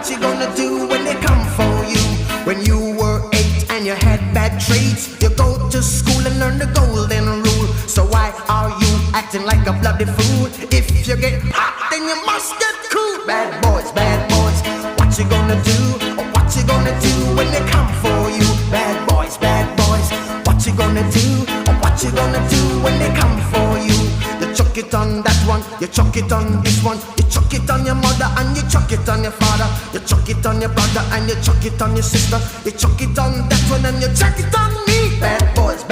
what you gonna do when they come for you? When you were 8 and you had bad traits, you go to school and learn the golden rule. So why are you acting like a bloody fool? If you get hot, then you must get cool. Bad boys, what you gonna do? Or what you gonna do when they come for you? Bad boys, what you gonna do? Or what you gonna do when they come for you? You chuck it on that one, you chuck it on this one, you chuck it on your mother and you chuck it on your father, you chuck it on your brother and you chuck it on your sister, you chuck it on that one and you chuck it on me. Bad boys,